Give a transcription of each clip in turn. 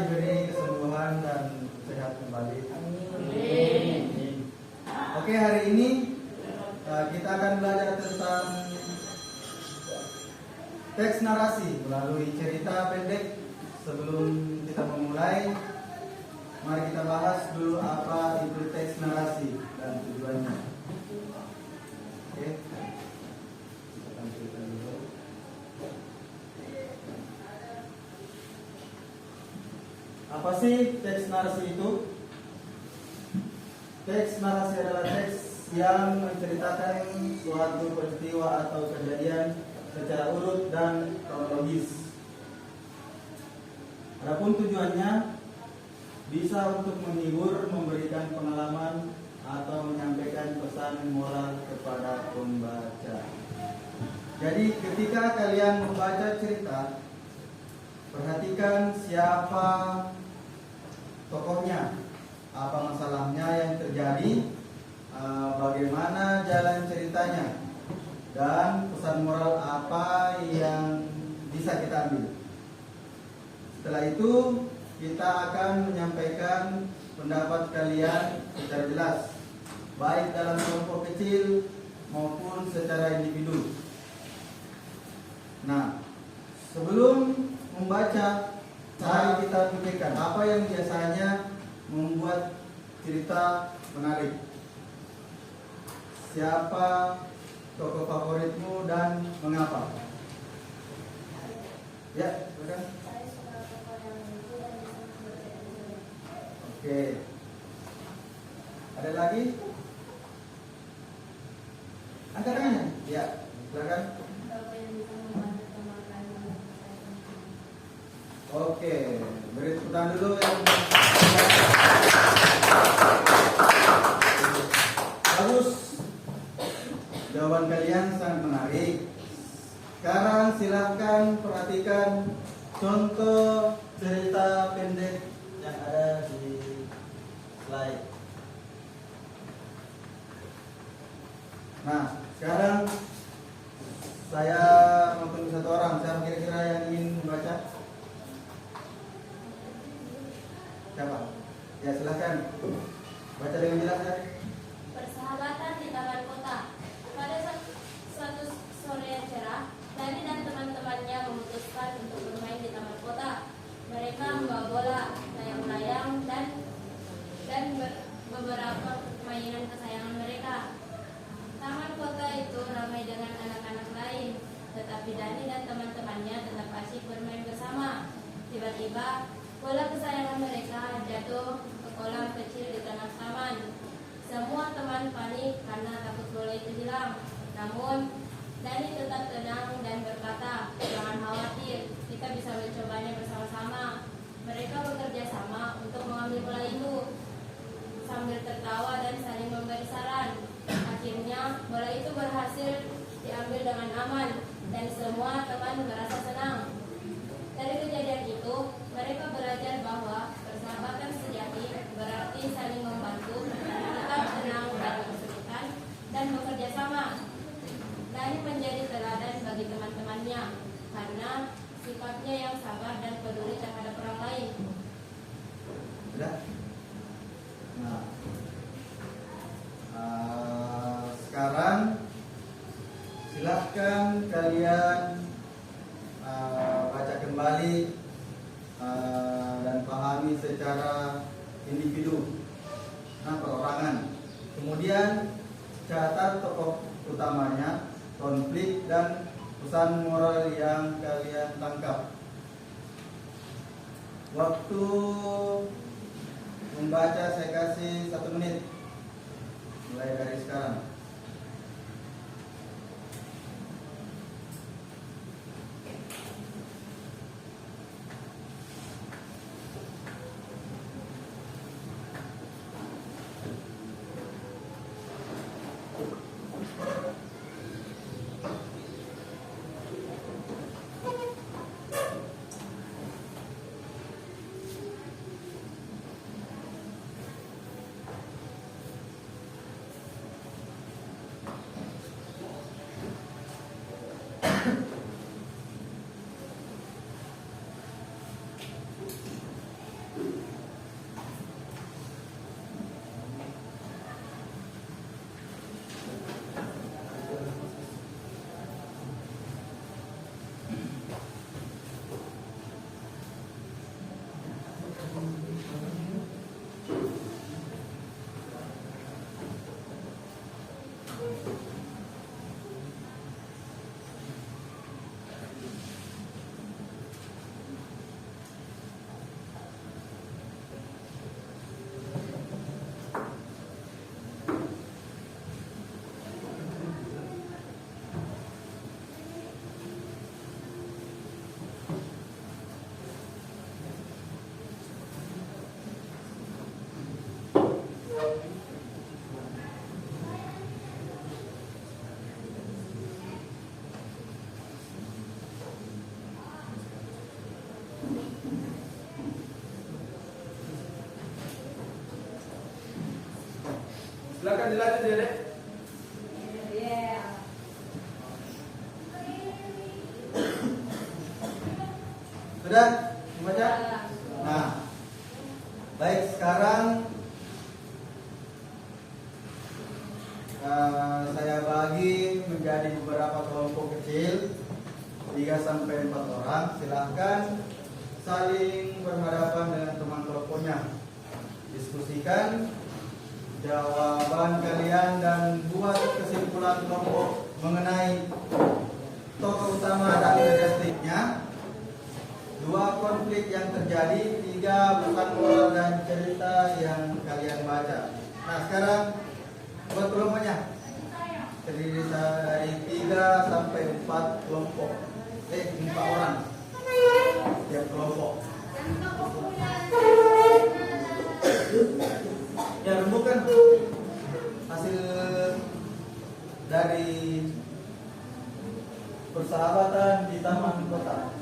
diberi kesembuhan dan sehat kembali. Amin. Oke, hari ini kita akan belajar tentang teks narasi melalui cerita pendek. Sebelum kita memulai, mari kita bahas dulu apa itu teks narasi dan tujuannya. Oke. Kita tampilkan dulu. Apa sih teks narasi itu? Teks narasi adalah teks yang menceritakan suatu peristiwa atau kejadian secara urut dan kronologis. Adapun tujuannya bisa untuk menghibur, memberikan pengalaman, atau menyampaikan pesan moral kepada pembaca. Jadi ketika kalian membaca cerita, perhatikan siapa tokohnya, apa masalahnya yang terjadi, bagaimana jalan ceritanya, dan pesan moral apa yang bisa kita ambil. Setelah itu kita akan menyampaikan pendapat kalian secara jelas, baik dalam kelompok kecil maupun secara individu. Nah, sebelum membaca, mari kita pikirkan apa yang biasanya membuat cerita menarik. Siapa tokoh favoritmu dan mengapa? Ya, silakan. Oke. Ada lagi? Angkat tangannya. Ya, silakan. Oke, beri tepuk tangan dulu yang bagus. Jawaban kalian sangat menarik. Sekarang silahkan perhatikan contoh cerita pendek yang ada di slide. Nah, sekarang saya mau tunggu satu orang. Siapa kira-kira yang ingin membaca? Siapa? Ya, silahkan. Baca dengan jelas ya. Persahabatan di taman kota. Pada suatu sore yang cerah, Dani dan teman-temannya memutuskan untuk bermain di taman kota. Mereka membawa bola, layang-layang, dan beberapa mainan kesayangan mereka. Taman kota itu ramai dengan anak-anak lain, tetapi Dani dan teman-temannya tetap asyik bermain bersama. Tiba-tiba, bola kesayangan mereka jatuh ke kolam kecil di tengah taman. Semua teman panik karena takut bola itu hilang. Namun, Dani tetap tenang dan berkata, "Jangan khawatir, kita bisa mencobanya bersama-sama." Mereka bekerja sama untuk mengambil bola itu sambil tertawa dan saling memberi saran. Akhirnya, bola itu berhasil diambil dengan aman dan semua teman merasa senang. Dari kejadian itu, mereka belajar bahwa persahabatan sejati berarti saling membantu, tetap tenang dalam kesulitan, dan bekerja sama. Dani menjadi teladan bagi teman-temannya karena sifatnya yang sabar dan peduli terhadap orang lain. Sudah? Nah, sekarang silahkan kalian baca kembali dan pahami secara individu, perorangan. Kemudian catat tokoh utamanya, konflik dan pesan moral yang kalian tangkap. Waktu membaca saya kasih 1 menit, mulai dari sekarang. Silakan dilanjut ya, Dek. Sudah dibaca? Nah, baik, sekarang saya bagi menjadi beberapa kelompok kecil 3 sampai 4 orang. Silahkan saling berhadapan dengan teman kelompoknya, diskusikan jawaban kalian dan buat kesimpulan kelompok mengenai tokoh utama dan karakteristiknya, 2 konflik yang terjadi, 3 pesan moral dan cerita yang kalian baca. Nah, sekarang buat kelompoknya terdiri dari 3 sampai 4 kelompok, 4 orang setiap kelompok. Ya, rembukan hasil dari persahabatan di taman kota.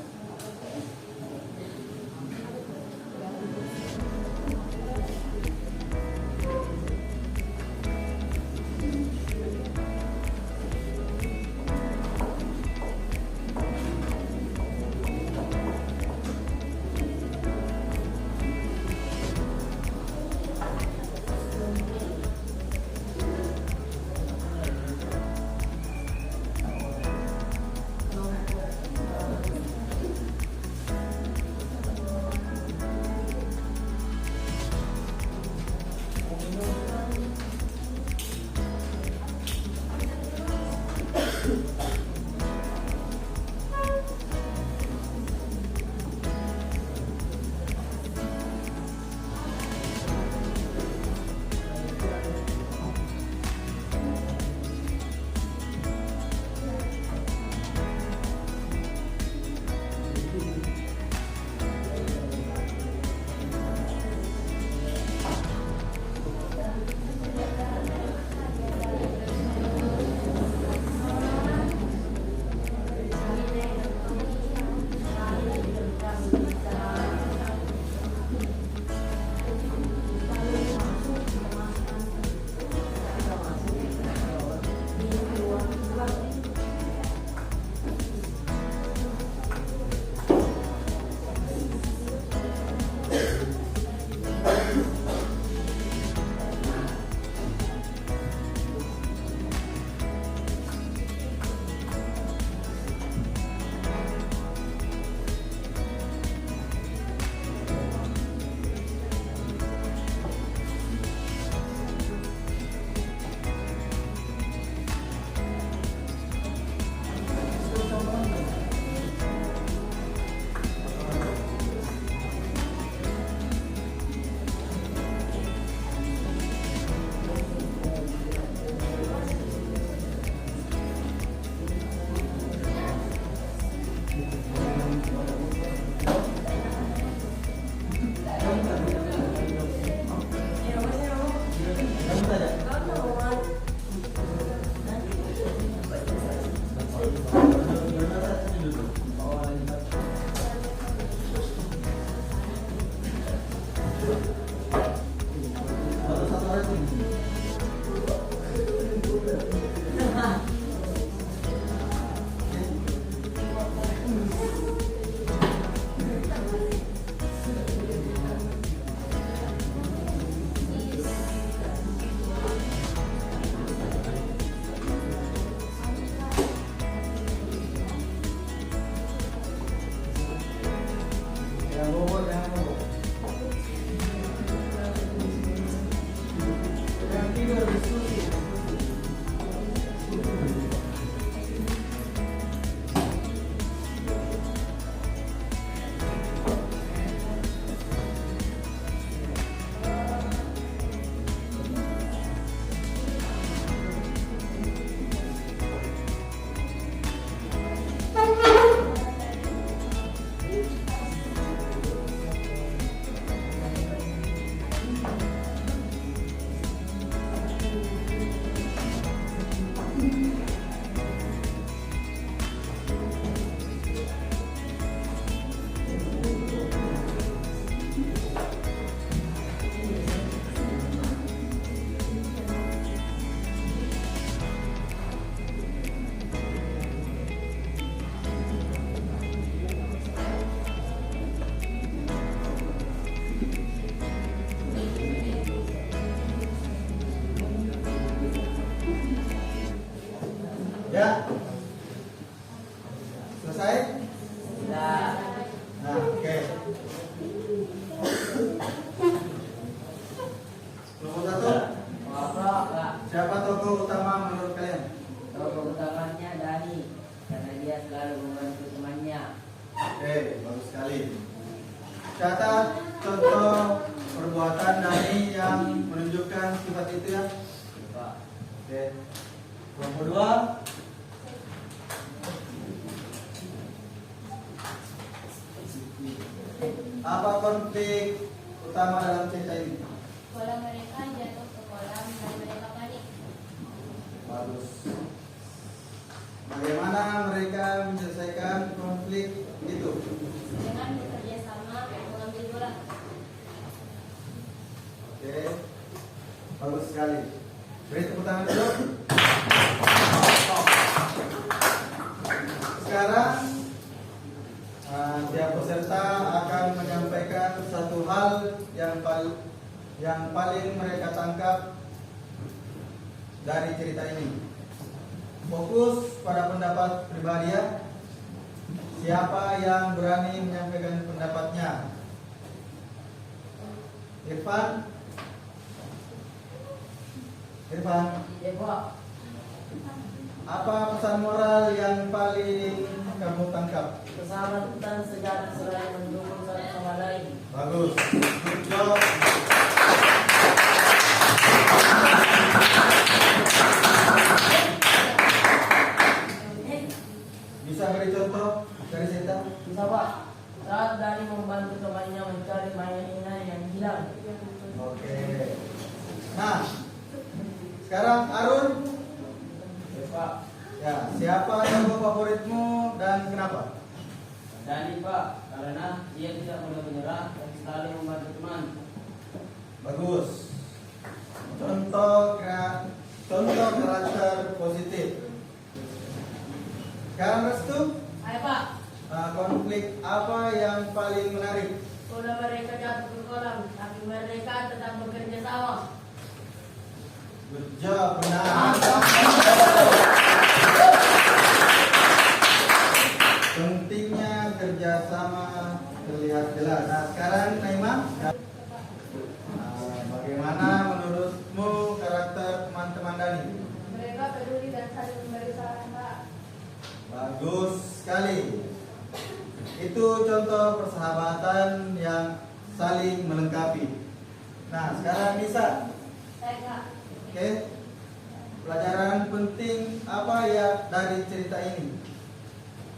Oke. Kelompok 2. Apa konflik utama dalam cerita ini? Bola mereka jatuh ke kolam dan mereka panik. Bagus. Bagaimana mereka menyelesaikan konflik itu? Dengan bekerja sama mengambil bola. Oke. Bagus sekali. Beri tepuk tangan dulu. Sekarang tiap peserta akan menyampaikan satu hal yang paling mereka tangkap dari cerita ini. Fokus pada pendapat pribadi ya. Siapa yang berani menyampaikan pendapatnya? Irfan? Irfan, Ya Pak, apa pesan moral yang paling kamu tangkap? persahabatan sejati selain mendukung satu sama lain. Bagus. Good job. Bisa beri contoh dari cerita? Bisa Pak, saat Dani membantu temannya mencari mainan yang hilang. Oke. Nah, sekarang Arun. Ya Pak, Ya, siapa jago favoritmu dan kenapa? Dani Pak, karena dia tidak mudah menyerah dan selalu membantu teman. Bagus. Contoh karakter positif. Sekarang Restu, Ayo Pak, konflik apa yang paling menarik? bola mereka jatuh ke kolam, tapi mereka tetap bekerja sama. Good job, benar. Pentingnya kerjasama terlihat jelas. Nah, sekarang Naimah, bagaimana menurutmu karakter teman-teman Dani? Mereka peduli dan saling memberi saran Pak. Bagus sekali. Itu contoh persahabatan yang saling melengkapi. Nah, sekarang Nisa. Saya Kak, Oke. Pelajaran penting apa ya dari cerita ini?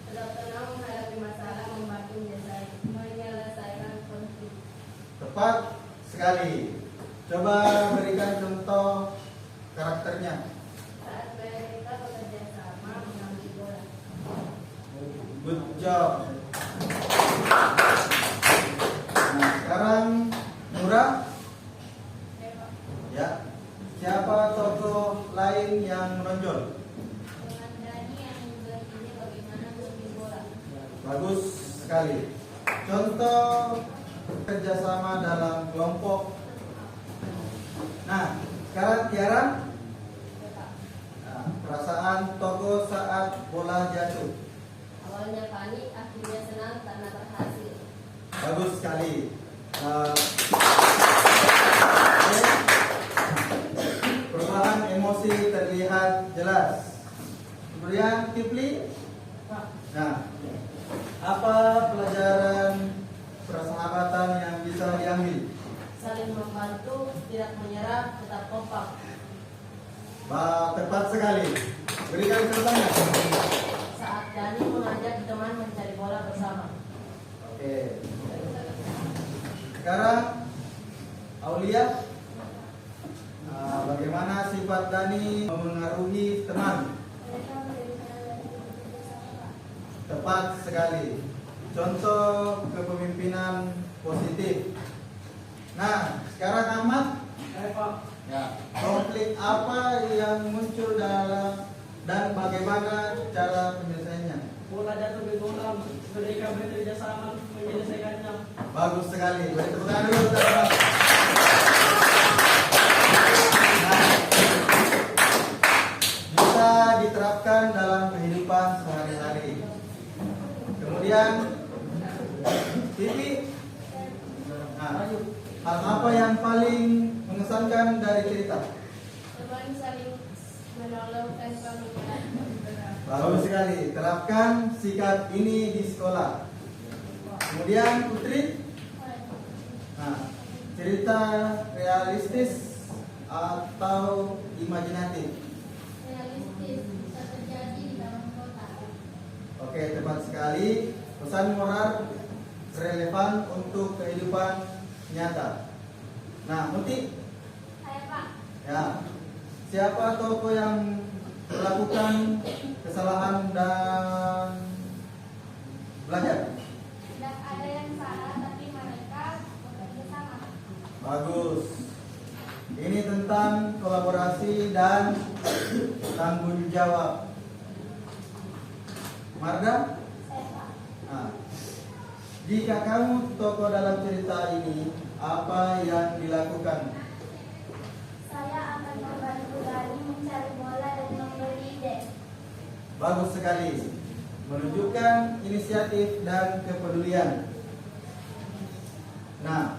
tetap tenang menghadapi masalah, membantu menyelesaikan konflik. Tepat sekali. Coba berikan contoh karakternya. Saat mereka bekerja sama mengambil bola. Good job. Nah, sekarang Nura. Ya Pak, Ya. Siapa tokoh lain yang menonjol? dengan Dani yang berpikir bagaimana mengambil bola. Bagus sekali. Contoh kerjasama dalam kelompok. Nah, sekarang Tiara. Ya Pak, Nah, perasaan tokoh saat bola jatuh. awalnya panik, akhirnya senang karena berhasil. Bagus sekali. Perubahan emosi terlihat jelas. Kemudian Kipli. Pak, Nah, apa pelajaran persahabatan yang bisa diambil? saling membantu, tidak menyerah, tetap kompak. Tepat sekali. Berikan contohnya. Saat Dani mengajak teman mencari bola bersama. Oke. Sekarang Aulia. Bagaimana sifat Dani memengaruhi teman? Mereka memberikan dan bekerja sama Pak. Tepat sekali. Contoh kepemimpinan positif. Nah, sekarang Ahmad. Pak, Ya. Konflik apa yang muncul dan bagaimana cara penyelesaiannya? bola jatuh di kolam, mereka bekerja sama menyelesaikannya. Bagus sekali. Beri tepuk tangan dulu, teman-teman. Nah, bisa diterapkan dalam kehidupan sehari-hari. Kemudian, Vivi. Nah, hal apa yang paling mengesankan dari cerita? Teman saling menolong tanpa mengira. Bagus sekali. Terapkan sikap ini di sekolah. Kemudian Putri. Nah, cerita realistis atau imajinatif? realistis, bisa terjadi di dalam kota. Oke, tepat sekali. Pesan moral relevan untuk kehidupan nyata. Nah, Muti, Saya Pak, ya, siapa tokoh yang melakukan kesalahan dan belajar? tidak ada yang salah tapi mereka bekerja sama. Bagus. Ini tentang kolaborasi dan tanggung jawab. Marga? Saya Pak, Nah, jika kamu tokoh dalam cerita ini, apa yang dilakukan? saya akan membantu Dani mencari bola dan memberi ide. Bagus sekali. Menunjukkan inisiatif dan kepedulian. Nah,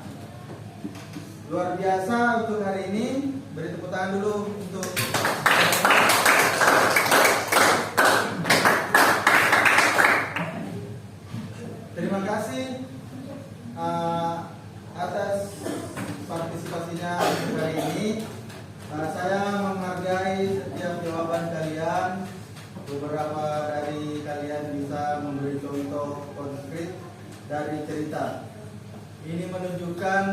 luar biasa untuk hari ini. Beri tepuk tangan dulu untuk terima kasih atas partisipasinya untuk hari ini. Saya menghargai setiap jawaban kalian. Beberapa dari kalian bisa memberi contoh konkret dari cerita. Ini menunjukkan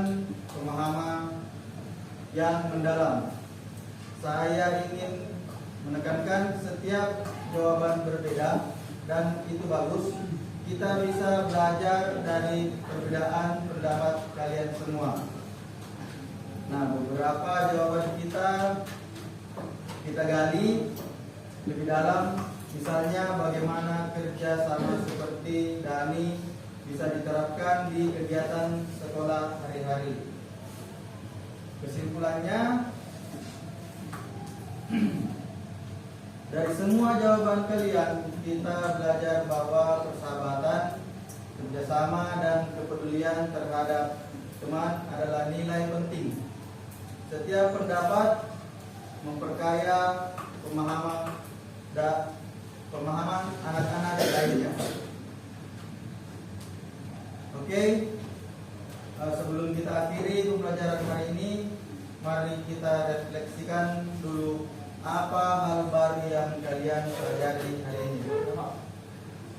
pemahaman yang mendalam. Saya ingin menekankan setiap jawaban berbeda dan itu bagus. Kita bisa belajar dari perbedaan pendapat kalian semua. Nah, beberapa jawaban kita gali lebih dalam, misalnya bagaimana kerja sama seperti Dani bisa diterapkan di kegiatan sekolah hari-hari. Kesimpulannya, dari semua jawaban kalian, kita belajar bahwa persahabatan, kerjasama, dan kepedulian terhadap teman adalah nilai penting. Setiap pendapat memperkaya pemahaman anak-anak lainnya. Oke, sebelum kita akhiri pembelajaran hari ini, mari kita refleksikan dulu apa hal baru yang kalian pelajari hari ini.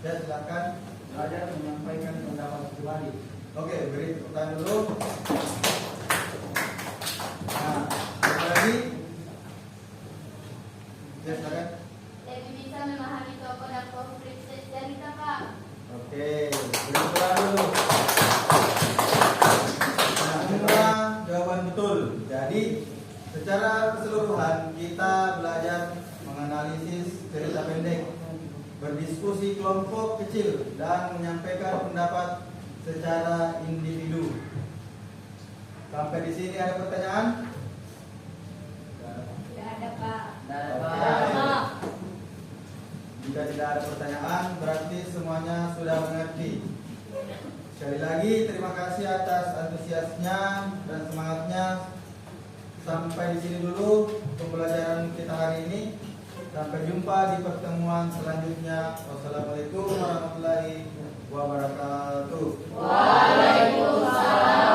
Ya, silakan. Belajar menyampaikan pendapat pribadi. Oke, beri tepuk tangan dulu. Nah, apa lagi? Ya, silakan. Lebih bisa memahami tokoh dan konflik cerita Pak. Oke, beri tepuk tangan dulu. Nah, semua jawaban betul. Jadi, secara keseluruhan kita belajar menganalisis cerita pendek, berdiskusi kelompok kecil, dan menyampaikan pendapat secara individu. Sampai di sini ada pertanyaan? Tidak ada Pak. Oke. Jika tidak ada pertanyaan, berarti semuanya sudah mengerti. Sekali lagi, terima kasih atas antusiasnya dan semangatnya. Sampai di sini dulu pembelajaran kita hari ini. Sampai jumpa di pertemuan selanjutnya. Wassalamualaikum warahmatullahi wabarakatuh. Waalaikumsalam.